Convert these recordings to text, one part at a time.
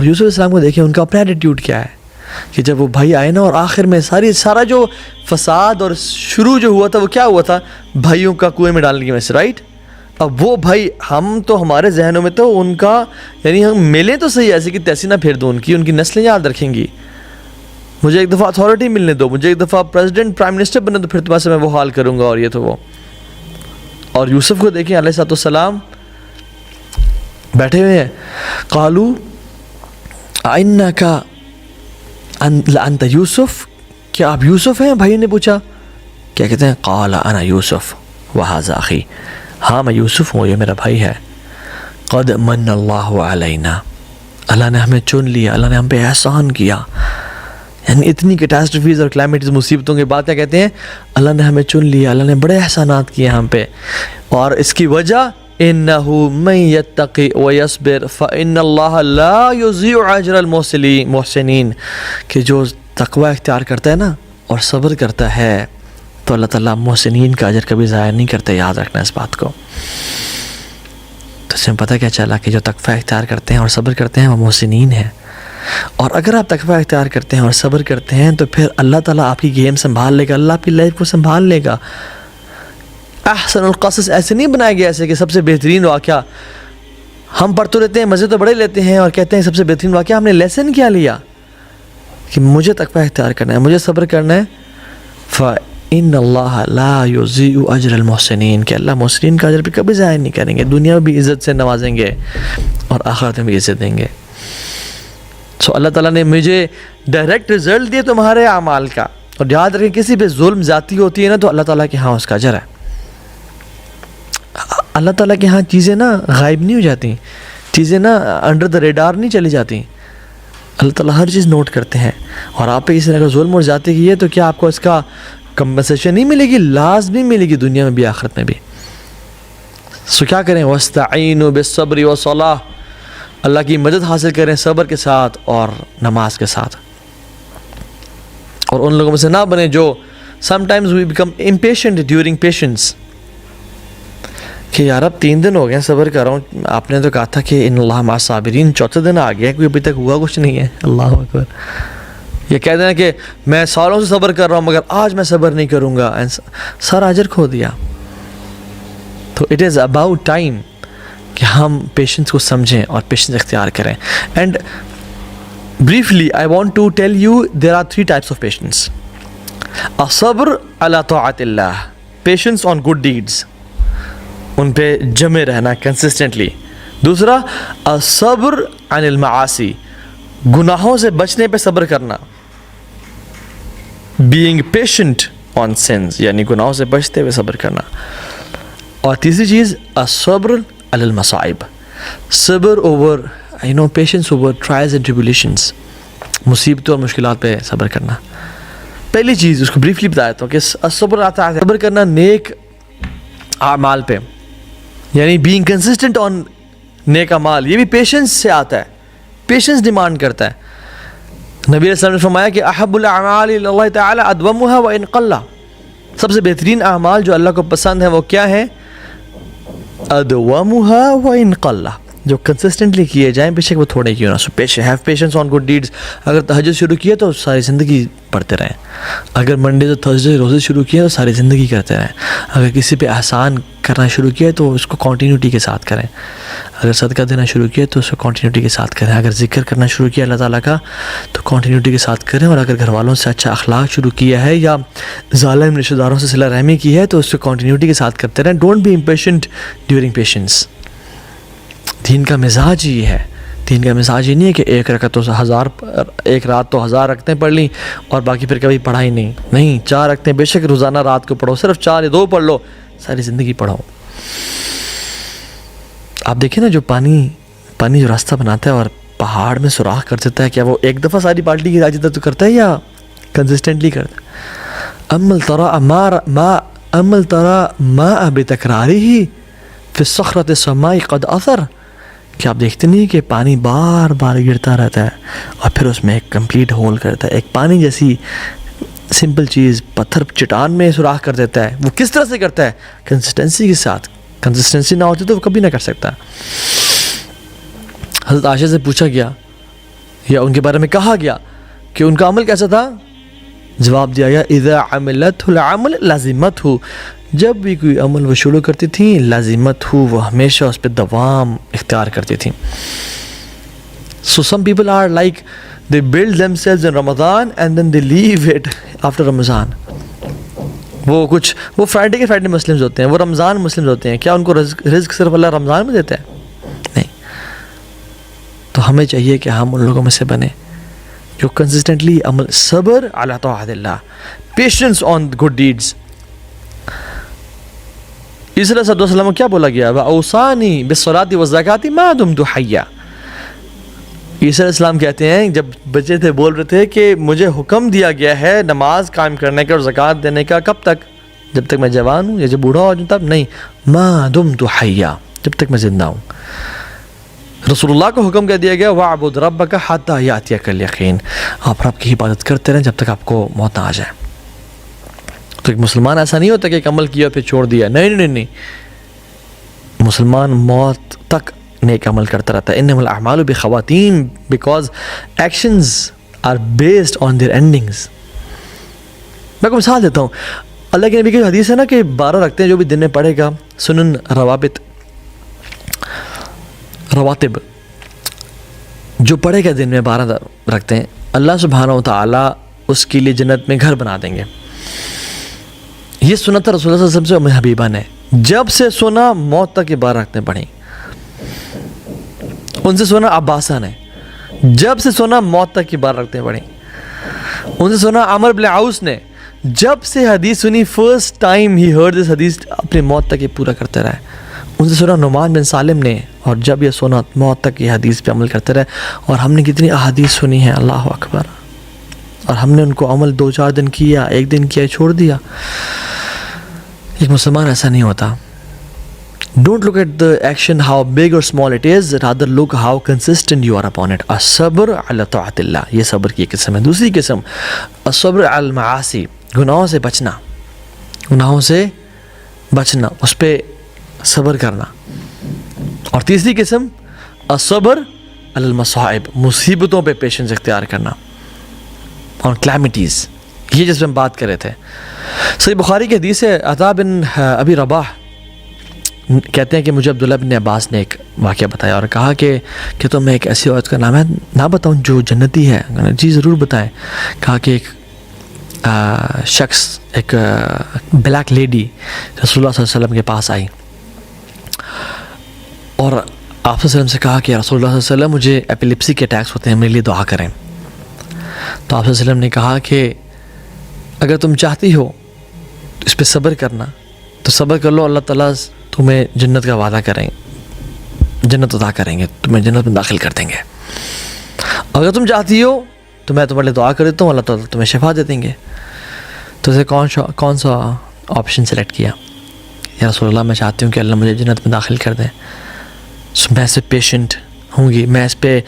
اور یوسف علیہ السلام کو دیکھیں ان کا اپنا ایٹیٹیوڈ کیا ہے کہ جب وہ بھائی آئے نا اور آخر میں سارا جو فساد اور شروع جو ہوا تھا وہ کیا ہوا تھا؟ بھائیوں کا کنویں میں ڈالنے کی وجہ سے، رائٹ؟ اب وہ بھائی ہمارے ذہنوں میں تو ان کا یعنی ہم ملیں تو صحیح، ایسے کہ تیسی نہ پھیر دو، ان کی نسلیں یاد رکھیں گی، مجھے ایک دفعہ اتھارٹی ملنے دو، مجھے ایک دفعہ پریزیڈنٹ پرائم منسٹر بننے دو، پھر تمہارے سے میں وہ حال کروں گا اور یہ تو وہ۔ اور یوسف کو دیکھیں علیہ السلام بیٹھے ہوئے ہیں، قالو انک انت یوسف، کیا آپ یوسف ہیں؟ بھائی نے پوچھا، کیا کہتے ہیں؟ قال انا یوسف وہذا اخی، ہاں میں یوسف ہوں، یہ میرا بھائی ہے۔ قد من اللہ علینا، اللہ نے ہمیں چن لیا، اللہ نے ہم پہ احسان کیا، یعنی اتنی کیٹاسٹرفیز اور کلائمیٹز مصیبتوں کے بعد کیا کہتے ہیں؟ اللہ نے ہمیں چن لیا، اللہ نے بڑے احسانات کیے ہم پہ، اور اس کی وجہ انہ من یتقی ویصبر فان اللہ لا یضیع اجر المحسنین، کہ جو تقوی اختیار کرتا ہے نا اور صبر کرتا ہے تو اللہ تعالیٰ محسنین کا اجر کبھی ضائع نہیں کرتے، یاد رکھنا اس بات کو۔ تو اس میں پتہ کیا چلا کہ جو تقوی اختیار کرتے ہیں اور صبر کرتے ہیں وہ محسنین ہیں، اور اگر آپ تقوی اختیار کرتے ہیں اور صبر کرتے ہیں تو پھر اللہ تعالیٰ آپ کی گیم سنبھال لے گا، اللہ آپ کی لائف کو سنبھال لے گا۔ احسن القصص ایسے نہیں بنایا گیا ایسے کہ سب سے بہترین واقعہ، ہم پڑھ تو لیتے ہیں، مزے تو بڑے لیتے ہیں اور کہتے ہیں سب سے بہترین واقعہ، ہم نے لیسن کیا لیا کہ مجھے تقوی اختیار کرنا ہے، مجھے صبر کرنا ہے۔ فَإِنَّ اللَّهَ لَا يُضِيعُ أَجْرَ الْمُحْسِنِينَ، کہ اللہ محسنین کا اجر بھی کبھی ضائع نہیں کریں گے، دنیا میں بھی عزت سے نوازیں گے اور آخرت میں بھی عزت دیں گے۔ سو اللہ تعالیٰ نے مجھے ڈائریکٹ رزلٹ دیے تمہارے اعمال کا، اور یاد رکھیں کسی پہ ظلم زیادتی ہوتی ہے نا تو اللہ تعالیٰ کے ہاں اس کا اجر ہے۔ اللہ تعالیٰ کے ہاں چیزیں نا غائب نہیں ہو جاتی، چیزیں نا انڈر دا ریڈار نہیں چلی جاتی، اللہ تعالیٰ ہر چیز نوٹ کرتے ہیں۔ اور آپ پہ کسی نے اگر ظلم اور زیادتی کی ہے تو کیا آپ کو اس کا کمپنسیشن نہیں ملے گی؟ لازمی ملے گی، دنیا میں بھی آخرت میں بھی۔ سو کیا کریں؟ وَاسْتَعِينُوا بِالصَّبْرِ وَالصَّلَاةِ، اللہ کی مدد حاصل کریں صبر کے ساتھ اور نماز کے ساتھ، اور ان لوگوں میں سے نہ بنیں جو sometimes we become impatient during patience، کہ یار اب 3 دن ہو گئے صبر کر رہا ہوں، آپ نے تو کہا تھا کہ ان اللہ مع الصابرین، چوتھے دن آ گیا کوئی ابھی تک ہوا کچھ نہیں ہے۔ اللہ اکبر، یہ کہہ دینا کہ میں سالوں سے صبر کر رہا ہوں مگر آج میں صبر نہیں کروں گا، سارا اجر کھو دیا۔ تو اٹ از اباؤٹ ٹائم کہ ہم پیشنس کو سمجھیں اور پیشنس اختیار کریں۔ And briefly I want to tell you there are 3 types of patience۔ الصبر علی طاعت Allah, patience on good deeds, ان پہ جمے رہنا کنسسٹنٹلی۔ دوسرا الصبر عن المعاصی، گناہوں سے بچنے پہ صبر کرنا، being patient on sins، یعنی گناہوں سے بچتے ہوئے صبر کرنا۔ اور تیسری چیز الصبر علی المصائب، صبر over patience over trials and tribulations, مصیبتوں اور مشکلات پہ صبر کرنا۔ پہلی چیز اس کو بریفلی بتایا تھا کہ الصبر آتا ہے صبر کرنا نیک اعمال پہ، یعنی بینگ کنسسٹنٹ آن نیک اعمال، یہ بھی پیشنس سے آتا ہے، پیشنس ڈیمانڈ کرتا ہے۔ نبی علیہ السلام نے فرمایا کہ احب الاعمال الی اللہ تعالی ادومها وان قل، سب سے بہترین اعمال جو اللہ کو پسند ہیں وہ کیا ہیں؟ ادومها وان قل، جو کنسسٹنٹلی کیے جائیں بے شک وہ تھوڑے کیوں نہ۔ So have patience on good deeds, اگر تہجد شروع کیا تو ساری زندگی پڑھتے رہیں، اگر منڈے تو تھرسڈے روزے شروع کیا تو ساری زندگی کرتے رہیں، اگر کسی پہ احسان کرنا شروع کیا تو اس کو کنٹینیوٹی کے ساتھ کریں، اگر صدقہ دینا شروع کیا تو اس کو کنٹینیوٹی کے ساتھ کریں، اگر ذکر کرنا شروع کیا اللہ تعالیٰ کا تو کنٹینیوٹی کے ساتھ کریں، اور اگر گھر والوں سے اچھا اخلاق شروع کیا ہے یا ظالم رشتہ داروں سے صلہ رحمی کی ہے تو اس کو کنٹینیوٹی کے ساتھ کرتے رہیں۔ Don't be impatient during patience. دین کا مزاج یہ ہے، دین کا مزاج یہ نہیں ہے کہ ایک رکعت تو 1000، ایک رات تو 1000 رکعتیں پڑھ لیں اور باقی پھر کبھی پڑھا ہی نہیں، 4 رکعتیں بے شک روزانہ رات کو پڑھو، صرف 4 یا 2 پڑھ لو، ساری زندگی پڑھو۔ آپ دیکھیں نا جو پانی جو راستہ بناتا ہے اور پہاڑ میں سوراخ کر دیتا ہے، کیا وہ ایک دفعہ ساری بالٹی کی راجدہ تو کرتا ہے یا کنسسٹنٹلی کرتا ہے؟ امل ترى ماء بتکرارہ فی الصخرۃ السماء قد اثر، کہ آپ دیکھتے نہیں کہ پانی بار بار گرتا رہتا ہے اور پھر اس میں ایک کمپلیٹ ہول کرتا ہے، ایک پانی جیسی سمپل چیز پتھر چٹان میں سوراخ کر دیتا ہے۔ وہ کس طرح سے کرتا ہے؟ کنسسٹنسی کے ساتھ، کنسسٹنسی نہ ہوتی تو وہ کبھی نہ کر سکتا۔ حضرت عائشہ سے پوچھا گیا یا ان کے بارے میں کہا گیا کہ ان کا عمل کیسا تھا؟ جواب دیا گیا اذا عملت العمل لازمت ہو، جب بھی کوئی عمل وہ شروع کرتی تھیں لازمت ہو، وہ ہمیشہ اس پہ دوام اختیار کرتی تھیں. So some people are like they build themselves in Ramadan and then they leave it after Ramadan. وہ فرائیڈے کے فرائیڈے مسلمز ہوتے ہیں، وہ رمضان مسلمز ہوتے ہیں. کیا ان کو رزق صرف اللہ رمضان میں دیتا ہے؟ نہیں. تو ہمیں چاہیے کہ ہم ان لوگوں میں سے بنیں جو کنسسٹنٹلی عمل، صبر علی طاعت Allah, patience on good deeds. عیسیٰ علیہ السلام کو کیا بولا گیا؟ وَأَوْصَانِي بِالصَّلَاةِ وَالزَّكَاةِ مَا دُمْتُ حَيًّا. عیسیٰ علیہ السلام کہتے ہیں جب بچے تھے بول رہے تھے کہ مجھے حکم دیا گیا ہے نماز قائم کرنے کا اور زکوٰۃ دینے کا. کب تک؟ جب تک میں جوان ہوں یا جب بوڑھا ہو جاؤں تب؟ نہیں، مَا دُمْتُ حَيًّا، جب تک میں زندہ ہوں. رسول اللہ کو حکم کر دیا گیا وَاعْبُدْ رَبَّكَ حَتَّى يَأْتِيَكَ الْيَقِينُ، آپ رب کی عبادت کرتے رہیں جب تک آپ کو موت نہ آ جائے. تو ایک مسلمان ایسا نہیں ہوتا کہ ایک عمل کیا پھر چھوڑ دیا. نہیں، مسلمان موت تک نیک عمل کرتا رہتا ہے. انما الاعمال بخواتیم، because actions are based on their endings. میں کو مثال دیتا ہوں. اللہ کے نبی کی حدیث ہے نا کہ 12 رکھتے ہیں جو بھی دن میں پڑھے گا، سنن رواتب جو پڑھے گا دن میں 12 رکھتے ہیں، اللہ سبحانہ و تعالیٰ اس کے لیے جنت میں گھر بنا دیں گے. یہ سنت رسول اللہ صلی اللہ علیہ وسلم سے حبیبہ نے جب سے سنا موت تک یہ 12 رکھتے پڑھیں. ان سے سنا عباسہ نے جب سے سنا موت تک کی 12 رکھتے پڑھیں. ان سے سنا عمر بن عوس نے جب سے حدیث سنی فرسٹ ٹائم ہی ہرڈ دس حدیث اپنی موت تک یہ پورا کرتے رہے. ان سے سنا نعمان بن سالم نے، اور جب یہ سنا موت تک یہ حدیث پہ عمل کرتے رہے. اور ہم نے کتنی احادیث سنی ہیں، اللہ اکبر، اور ہم نے ان کو عمل 2-4 دن کیا، 1 دن کیا، چھوڑ دیا. ایک مسلمان ایسا نہیں ہوتا. Don't look at the action how big or small it is, rather look how consistent you are upon it. الصبر علی طاعت اللہ، یہ صبر کی قسم ہے. دوسری قسم الصبر علی المعاصی، گناہوں سے بچنا، اس پہ صبر کرنا. اور تیسری قسم الصبر علی المصائب، مصیبتوں پہ پیشنس اختیار کرنا، اور کلیمٹیز، یہ جس میں ہم بات کر رہے تھے. صحیح بخاری کی حدیث ہے، عطا بن ابی رباح کہتے ہیں کہ مجھے عبداللہ بن عباس نے ایک واقعہ بتایا اور کہا کہ تم ایک ایسی عورت کا نام ہے نہ بتاؤں جو جنتی ہے؟ جی ضرور بتائیں. کہا کہ ایک شخص، ایک بلیک لیڈی رسول اللہ صلی اللہ علیہ وسلم کے پاس آئی اور آپ صلی اللہ علیہ وسلم سے کہا کہ رسول اللہ صلی اللہ علیہ وسلم مجھے ایپیلیپسی کے اٹیکس ہوتے ہیں، میرے لیے دعا کریں. تو آپ صلی اللہ علیہ وسلم نے کہا کہ اگر تم چاہتی ہو اس پہ صبر کرنا تو صبر کر لو، اللہ تعالیٰ تمہیں جنت کا وعدہ کریں، جنت عطا کریں گے، تمہیں جنت میں داخل کر دیں گے. اگر تم چاہتی ہو تو میں تمہارے لیے دعا کر دیتا ہوں، اللہ تعالیٰ تمہیں شفا دے دیں گے. تو اسے کون سا آپشن سلیکٹ کیا؟ یا رسول اللہ میں چاہتی ہوں کہ اللہ مجھے جنت میں داخل کر دیں، میں اس پہ پیشنٹ ہوں گی، میں اس پہ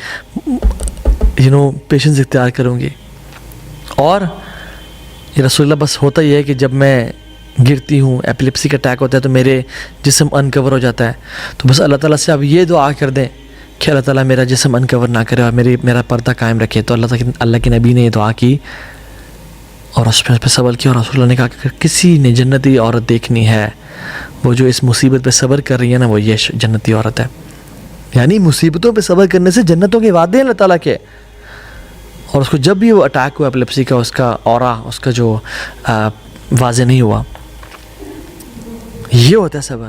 پیشنس اختیار کروں گی. اور یہ رسول اللہ بس ہوتا یہ ہے کہ جب میں گرتی ہوں، ایپیلیپسی کا اٹیک ہوتا ہے تو میرے جسم انکور ہو جاتا ہے، تو بس اللہ تعالیٰ سے اب یہ دعا کر دیں کہ اللہ تعالیٰ میرا جسم انکور نہ کرے اور میرا پردہ قائم رکھے. تو اللہ کے نبی نے یہ دعا کی اور اس پہ صبر کیا. اور رسول اللہ نے کہا کہ کسی نے جنتی عورت دیکھنی ہے، وہ جو اس مصیبت پہ صبر کر رہی ہے نا، وہ یہ جنتی عورت ہے. یعنی مصیبتوں پہ صبر کرنے سے جنتوں کے وعدے ہیں اللہ تعالیٰ کے. اور اس کو جب بھی وہ اٹیک ہوا ایپیلیپسی کا، اس کا اورا، اس کا جو واضح نہیں ہوا، یہ ہوتا ہے صبر.